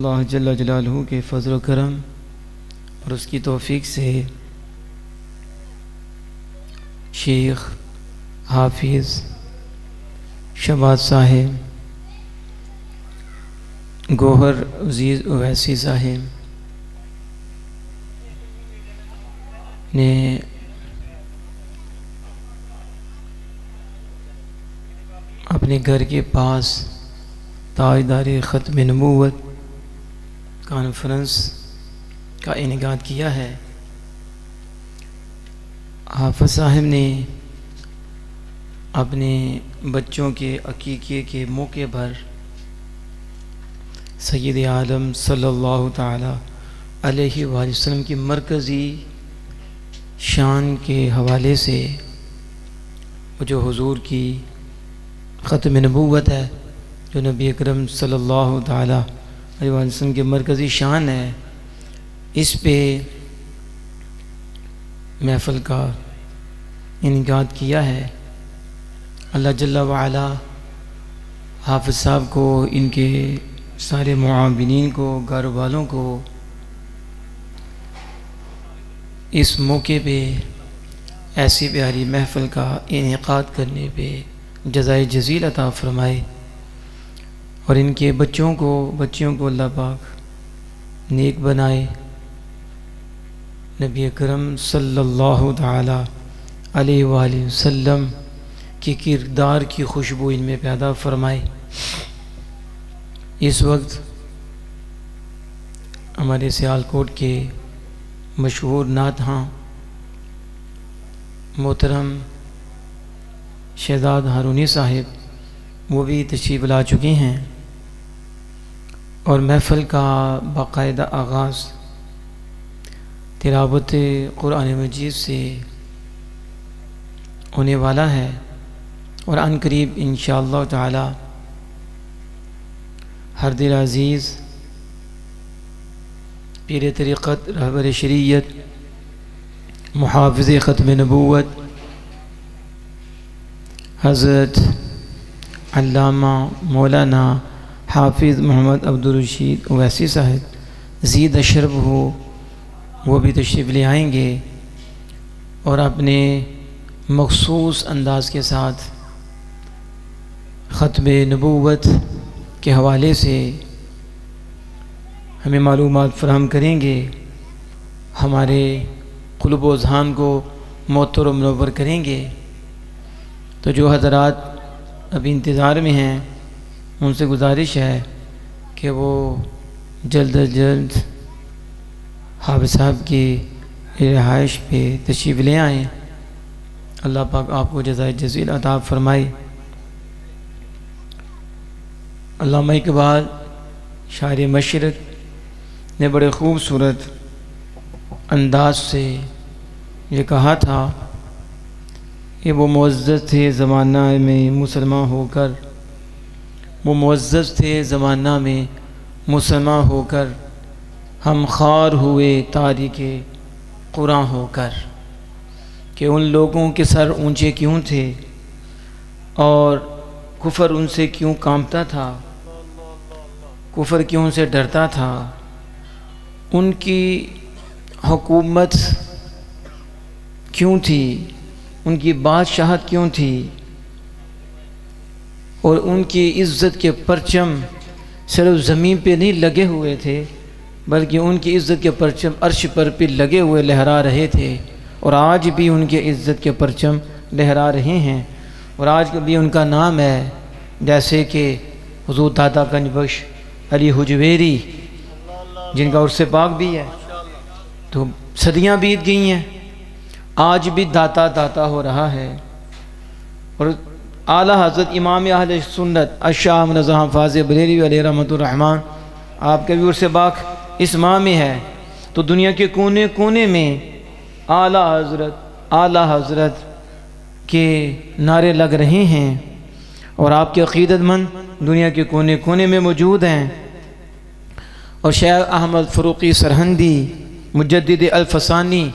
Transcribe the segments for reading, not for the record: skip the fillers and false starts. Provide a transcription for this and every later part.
اللہ جل جلالہ کے فضل و کرم اور اس کی توفیق سے شیخ حافظ شہباز صاحب گوہر عزیز اویسی صاحب نے اپنے گھر کے پاس تاجدار ختم نبوت کانفرنس کا انعقاد کیا ہے۔ حافظ صاحب نے اپنے بچوں کے عقیقے کے موقع پر سید عالم صلی اللہ تعالی علیہ وآلہ وسلم کی مرکزی شان کے حوالے سے جو حضور کی ختم نبوت ہے، جو نبی اکرم صلی اللہ تعالی علیہ وآلہ وسلم کی مرکزی شان ہے، اس پہ محفل کا انعقاد کیا ہے۔ اللہ جل وعلا حافظ صاحب کو، ان کے سارے معاونین کو، گھر والوں کو اس موقع پہ ایسی پیاری محفل کا انعقاد کرنے پہ جزائے جزیل عطا فرمائے، اور ان کے بچوں کو اللہ پاک نیک بنائے، نبی اکرم صلی اللہ تعالی علیہ وآلہ وسلم کی کردار کی خوشبو ان میں پیدا فرمائے۔ اس وقت ہمارے سیالکوٹ کے مشہور نعت خواں محترم شہزاد ہارونی صاحب وہ بھی تشریف لا چکے ہیں، اور محفل کا باقاعدہ آغاز تلاوت قرآن مجید سے ہونے والا ہے، اور عن قریب انشاءاللہ تعالی ہر دل عزیز پیر طریقت رہبر شریعت محافظ ختم نبوت حضرت علامہ مولانا حافظ محمد عبدالرشید اویسی صاحب زید اشرف ہو، وہ بھی تشریف لے آئیں گے، اور اپنے مخصوص انداز کے ساتھ ختم نبوت کے حوالے سے ہمیں معلومات فراہم کریں گے، ہمارے قلوب و اذہان کو معطر و منور کریں گے۔ تو جو حضرات ابھی انتظار میں ہیں، ان سے گزارش ہے کہ وہ جلد از جلد حافظ صاحب کی رہائش پہ تشریف لے آئیں۔ اللہ پاک آپ کو جزائے جزیل عطا فرمائے۔ علامہ اقبال شاعر مشرق نے بڑے خوبصورت انداز سے یہ کہا تھا کہ وہ معزز تھے زمانہ میں مسلمان ہو کر، وہ معزز تھے زمانہ میں مسلمان ہو کر، ہم خوار ہوئے تاریک قرآن ہو کر، کہ ان لوگوں کے سر اونچے کیوں تھے اور کفر ان سے کیوں کانپتا تھا، کفر کیوں ان سے ڈرتا تھا، ان کی حکومت کیوں تھی، ان کی بادشاہت کیوں تھی، اور ان کی عزت کے پرچم صرف زمین پہ نہیں لگے ہوئے تھے، بلکہ ان کی عزت کے پرچم عرش پر بھی لگے ہوئے لہرا رہے تھے، اور آج بھی ان کے عزت کے پرچم لہرا رہے ہیں، اور آج بھی ان کا نام ہے، جیسے کہ حضور داتا گنج بخش علی حجویری جن کا عرس پاک بھی ہے، تو صدیاں بیت گئی ہیں، آج بھی داتا داتا ہو رہا ہے۔ اور اعلیٰ حضرت امام اہل سنت الشاہ نظام فاضل بریلوی علیہ رحمۃ الرحمن، آپ کے بھی عرس پاک اس ماہ میں ہے، تو دنیا کے کونے کونے میں اعلیٰ حضرت کے نعرے لگ رہے ہیں، اور آپ کے عقیدت مند دنیا کے کونے کونے میں موجود ہیں۔ اور شیخ احمد فروقی سرہندی مجدد الفسانی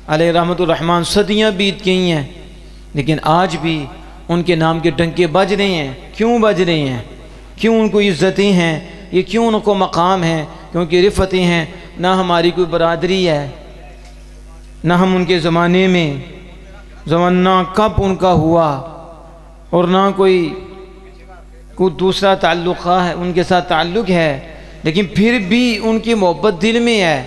علیہ رحمۃ الرحمن صدیاں بیت گئی ہیں، لیکن آج بھی ان کے نام کے ڈنکے بج رہے ہیں۔ کیوں بج رہے ہیں؟ کیوں ان کو عزتیں ہیں؟ یہ کیوں ان کو مقام ہے؟ کیونکہ رفتیں ہیں، نہ ہماری کوئی برادری ہے، نہ ہم ان کے زمانے میں زمانہ کب ان کا ہوا، اور نہ کوئی دوسرا تعلق ہے ان کے ساتھ تعلق ہے، لیکن پھر بھی ان کی محبت دل میں ہے،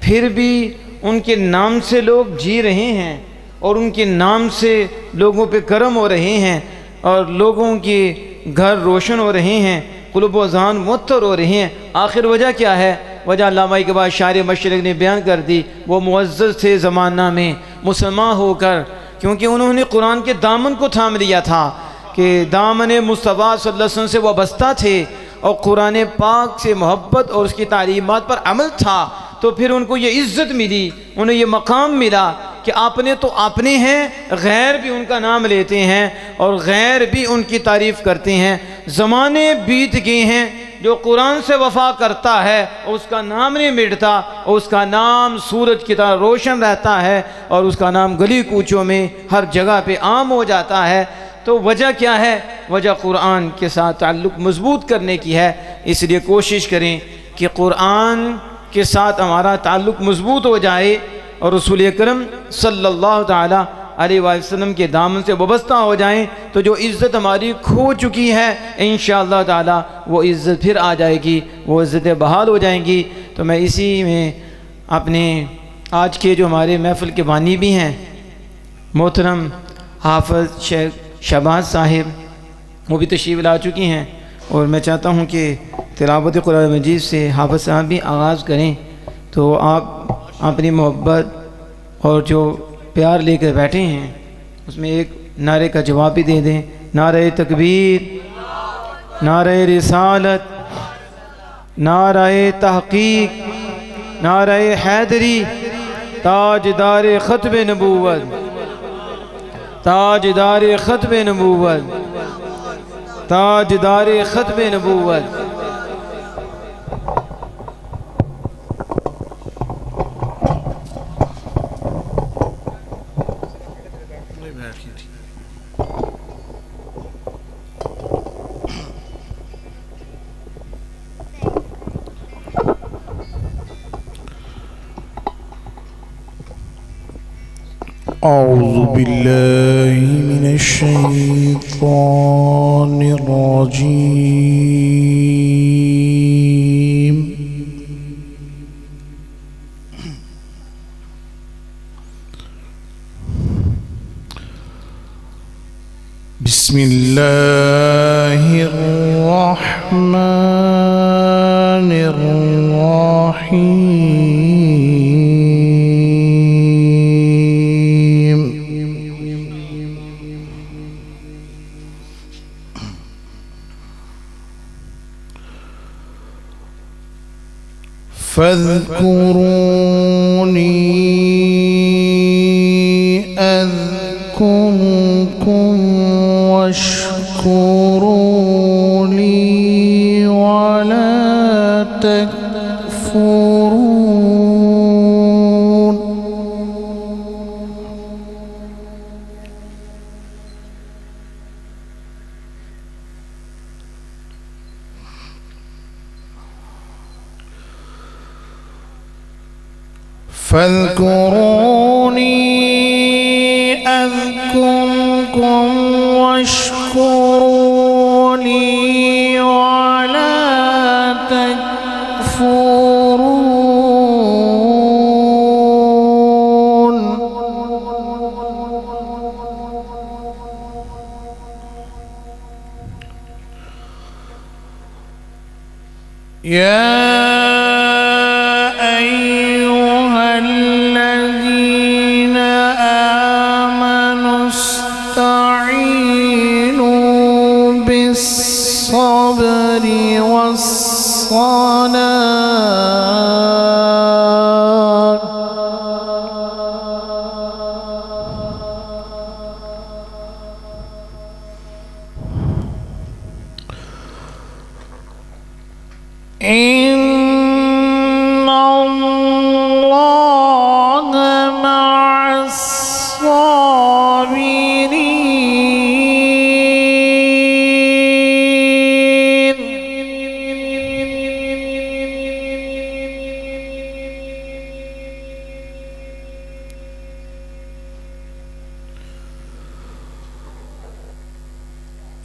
پھر بھی ان کے نام سے لوگ جی رہے ہیں، اور ان کے نام سے لوگوں پہ کرم ہو رہے ہیں، اور لوگوں کے گھر روشن ہو رہے ہیں، قلوب و اذہان معطر ہو رہے ہیں۔ آخر وجہ کیا ہے؟ وجہ علامہ اقبال شاعر مشرق نے بیان کر دی، وہ معزز تھے زمانہ میں مسلمان ہو کر، کیونکہ انہوں نے قرآن کے دامن کو تھام لیا تھا، کہ دامن مصطفیٰ صلی اللہ علیہ وسلم سے وابستہ تھے، اور قرآن پاک سے محبت اور اس کی تعلیمات پر عمل تھا، تو پھر ان کو یہ عزت ملی، انہیں یہ مقام ملا کہ اپنے تو اپنے ہیں، غیر بھی ان کا نام لیتے ہیں، اور غیر بھی ان کی تعریف کرتے ہیں۔ زمانے بیت گئے ہیں، جو قرآن سے وفا کرتا ہے اس کا نام نہیں مٹتا، اور اس کا نام سورج کی طرح روشن رہتا ہے، اور اس کا نام گلی کوچوں میں ہر جگہ پہ عام ہو جاتا ہے۔ تو وجہ کیا ہے؟ وجہ قرآن کے ساتھ تعلق مضبوط کرنے کی ہے۔ اس لیے کوشش کریں کہ قرآن کے ساتھ ہمارا تعلق مضبوط ہو جائے، اور رسول اکرم صلی اللہ تعالی علیہ وآلہ وسلم کے دامن سے وابستہ ہو جائیں، تو جو عزت ہماری کھو چکی ہے انشاءاللہ تعالی وہ عزت پھر آ جائے گی، وہ عزتیں بحال ہو جائیں گی۔ تو میں اسی میں اپنے آج کے جو ہمارے محفل کے بانی بھی ہیں محترم حافظ شیخ شہباز صاحب، وہ بھی تشریف لا چکی ہیں، اور میں چاہتا ہوں کہ تلاوت قرآن مجید سے حافظ صاحب بھی آغاز کریں، تو آپ اپنی محبت اور جو پیار لے کر بیٹھے ہیں اس میں ایک نعرے کا جواب بھی دے دیں۔ نعرہ تکبیر، نعرہ رسالت، نعرہ تحقیق، نعرہ حیدری، تاجدار ختم نبوت، تاجدار ختم نبوت، تاجدار ختم نبوت۔ أعوذ بالله من الشيطان الرجيم بسم الله الرحمن الرحيم فاذكروني أذكركم واشكروا لي ولا تكفرون فاذكروني أذكركم واشكروا لي ولا تكفرون يا الصبر والصلاة إن الله مع الصابرين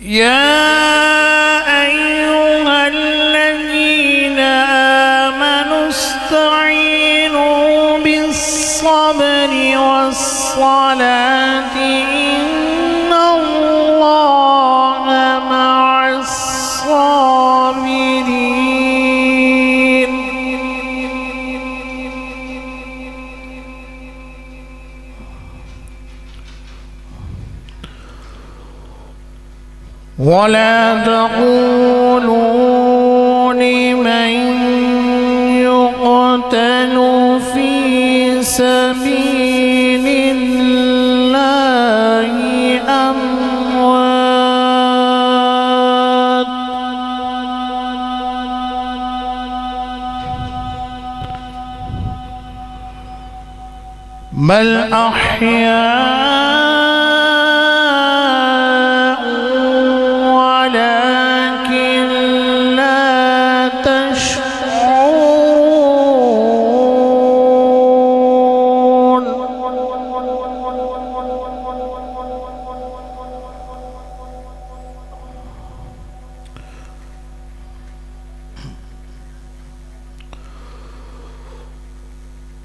يا أيها الذين آمنوا استعينوا بالصبر والصلاة إن الله مع الصابرين. ولا تقولوا لمن يقتل في سبيل الله أموات بل أحياء ولكن لا تشعرون.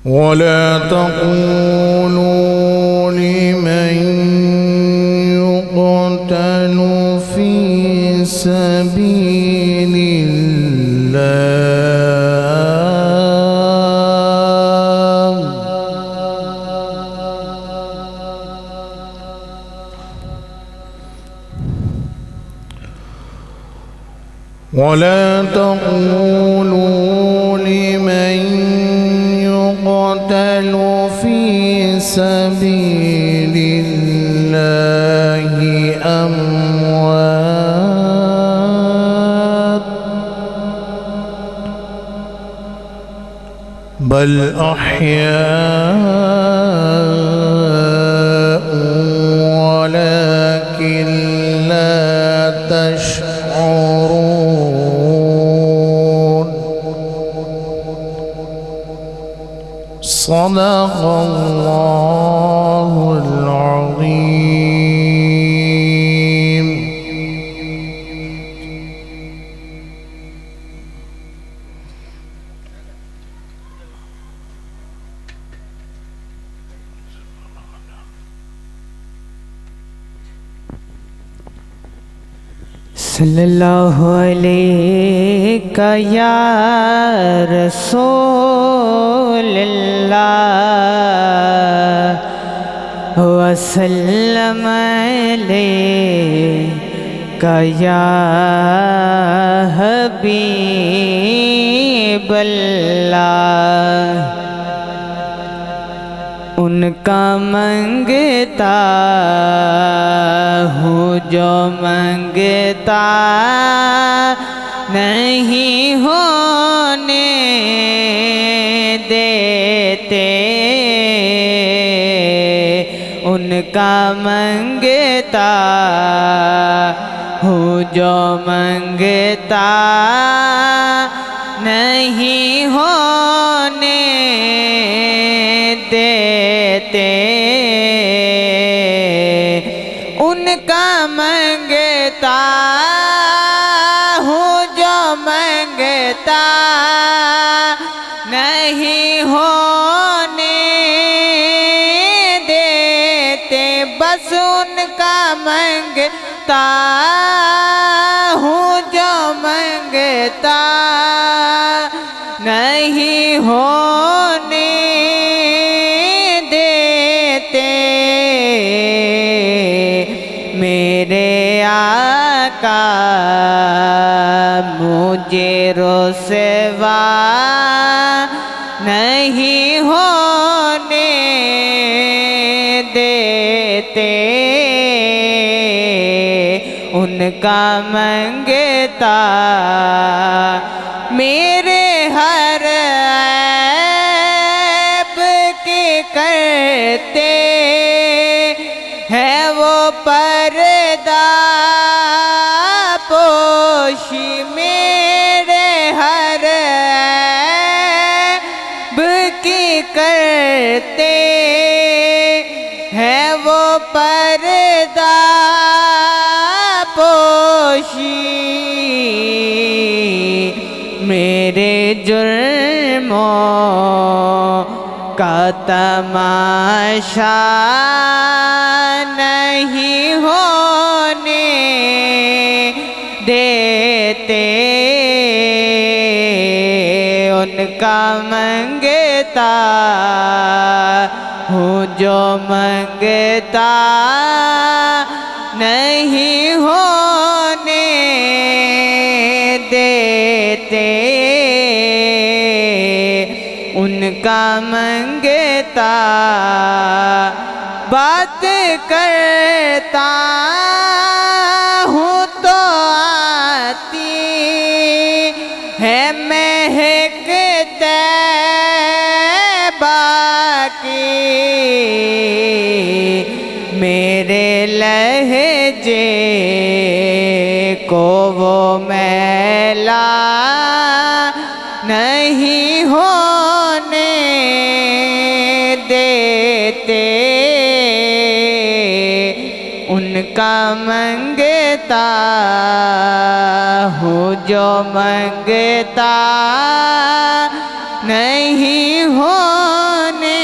ولا تقولوا لمن يقتل في سبيل الله ولا تقولوا لمن يقتل في سبيل الله أموات بل أحياء ولكن لا تشعرون. صدق الله العظيم. صلی اللہ علیہ یا رسول اللہ وسلم علیہ یا حبیب اللہ. ان کا منگتا ہوں جو منگتا نہیں ہونے دیتے. ان کا منگتا ہوں جو منگتا نہیں ہونے دیتے. ان کا منگتا ہوں جو منگتا نہیں ہونے دیتے. بس ان کا منگتا ہوں جو منگتا نہیں ہونے دیتے. میرے آقا مجھے رسوا نہیں ہونے دیتے. ان کا منگتا میرے ہر عیب کی کرتے ہے وہ پردہ پوشی. میرے ہر عیب کی کرتے ہے وہ پردہ پوشی. جرموں کا تماشا نہیں ہونے دیتے، ان کا منگتا ہوں جو منگتا نہیں ہونے دیتے، ان کا منگتا بات کرتا ہوں تو آتی ہے مہک طیبہ کی، میرے لہجے کو وہ میلا نہیں ہونے دیتے، ان کا منگتا ہوں جو منگتا نہیں ہونے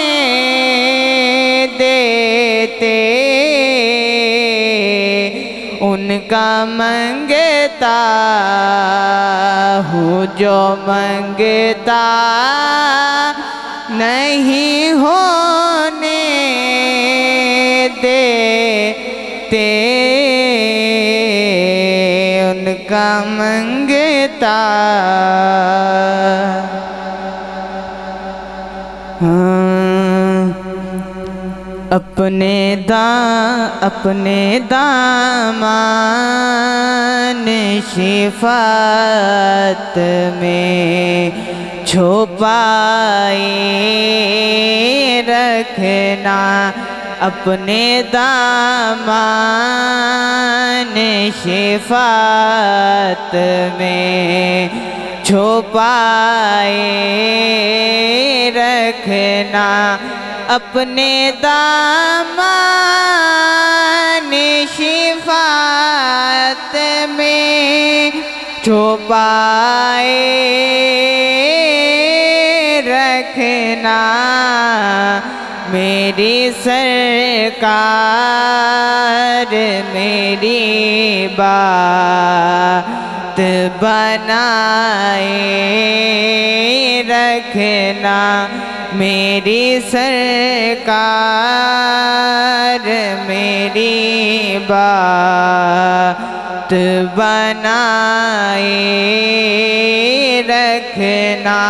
دیتے، ان کا منگتا ہوں جو منگتا نہیں ہونے دیتے، ان کا منگتا اپنے دامان شفاعت میں چھپائے رکھنا، اپنے دامان شفاعت میں چھپائے رکھنا، اپنے دامان شفاعت میں چھپائے رکھنا، میری سرکار میری بات بنائے رکھنا، میری سرکار میری بات بنائے رکھنا،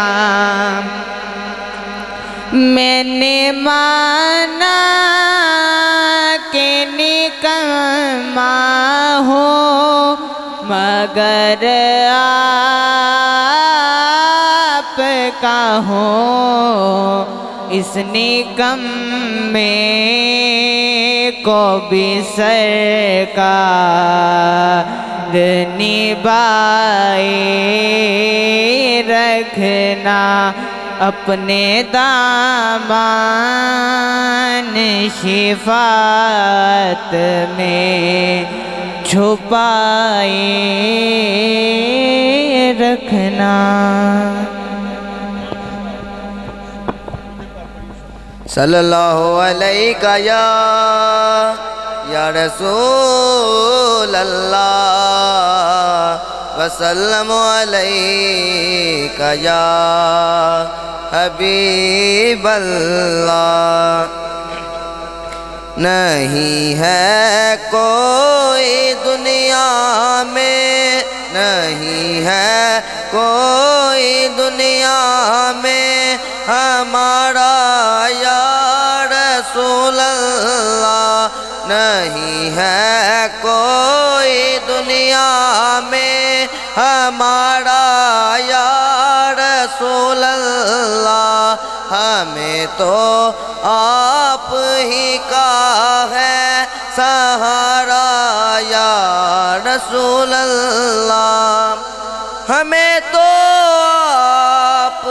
میں نے مانا کہ نکما ہوں مگر آپ کا ہوں، اس نکمے کو بھی سرکار نبھائے رکھنا، اپنے دامان شفاعت میں چھپائے رکھنا۔ صلی اللہ علیہ یا رسول اللہ وسلم علیہ یا حبیب اللہ۔ نہیں ہے کوئی دنیا میں، نہیں ہے کوئی دنیا میں ہمارا یا رسول اللہ، نہیں ہے کوئی دنیا میں ہمارا یا رسول اللہ، ہمیں تو آپ ہی کا ہے سہارا یا رسول اللہ، ہمیں تو آپ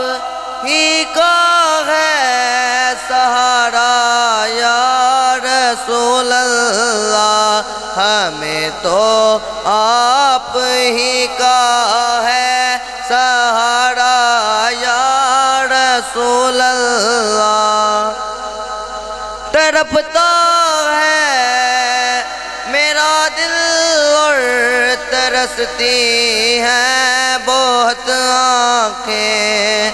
ہی کا ہے سہارا یا رسول اللہ، ہمیں تو آپ ہی کا ہے سہارا رسول اللہ تڑپتا ہے میرا دل اور ترستی ہیں بہت آنکھیں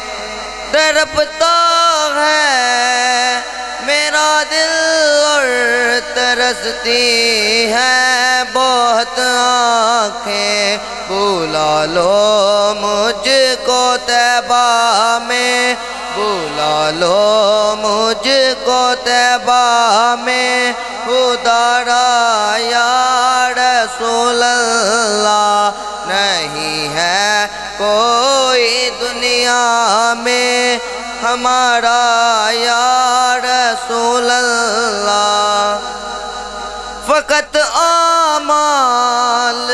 تڑپتا ہے میرا دل اور ترستی ہیں بہت آنکھیں بلا لو مجھ کو طیبہ میں بلا لو مجھ کو طیبہ میں ادارا یا رسول اللہ نہیں ہے کوئی دنیا میں ہمارا یا رسول اللہ فقط اعمال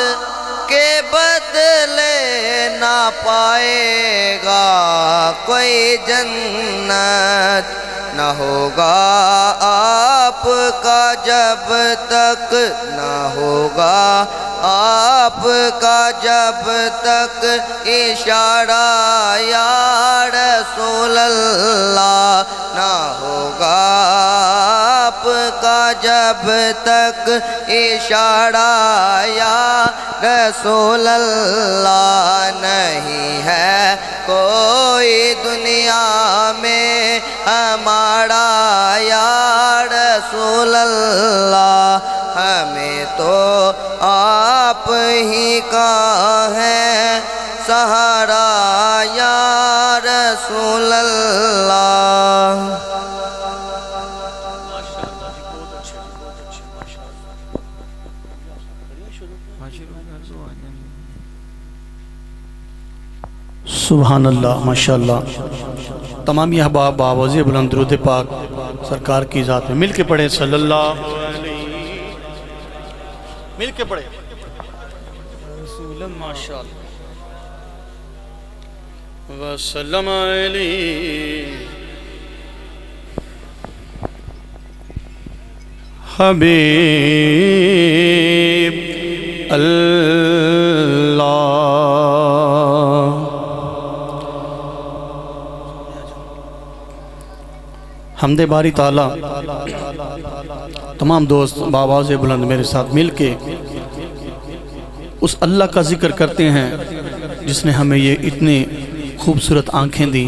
کے بدلے نہ پائے گا کوئی جنت نہ ہوگا آپ کا جب تک نہ ہوگا آپ کا جب تک اشارہ یا رسول اللہ نہ ہوگا آپ کا جب تک اشارہ یا رسول اللہ نہیں ہے کوئی دنیا میں ہمارا یا رسول اللہ ہمیں تو آپ ہی کا ہے سہارا یا رسول اللہ سبحان اللہ ماشاءاللہ تمام یہ احباب باوضع بلند درود پاک سرکار کی ذات میں مل کے پڑھے صلی اللہ علیہ مل کے پڑھے رسول ماشاءاللہ وسلم علیہ حبیب اللہ حمد باری تعالیٰ تمام دوست بآواز بلند میرے ساتھ مل کے اس اللہ کا ذکر کرتے ہیں جس نے ہمیں یہ اتنے خوبصورت آنکھیں دیں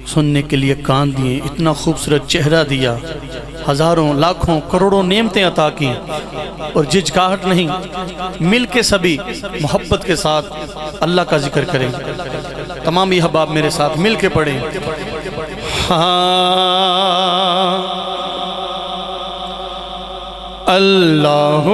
سننے کے لیے کان دیے اتنا خوبصورت چہرہ دیا ہزاروں لاکھوں کروڑوں نعمتیں عطا کی اور جھجھکاہٹ نہیں مل کے سبھی محبت کے ساتھ اللہ کا ذکر کریں تمام یہ احباب میرے ساتھ مل کے پڑھیں اللہ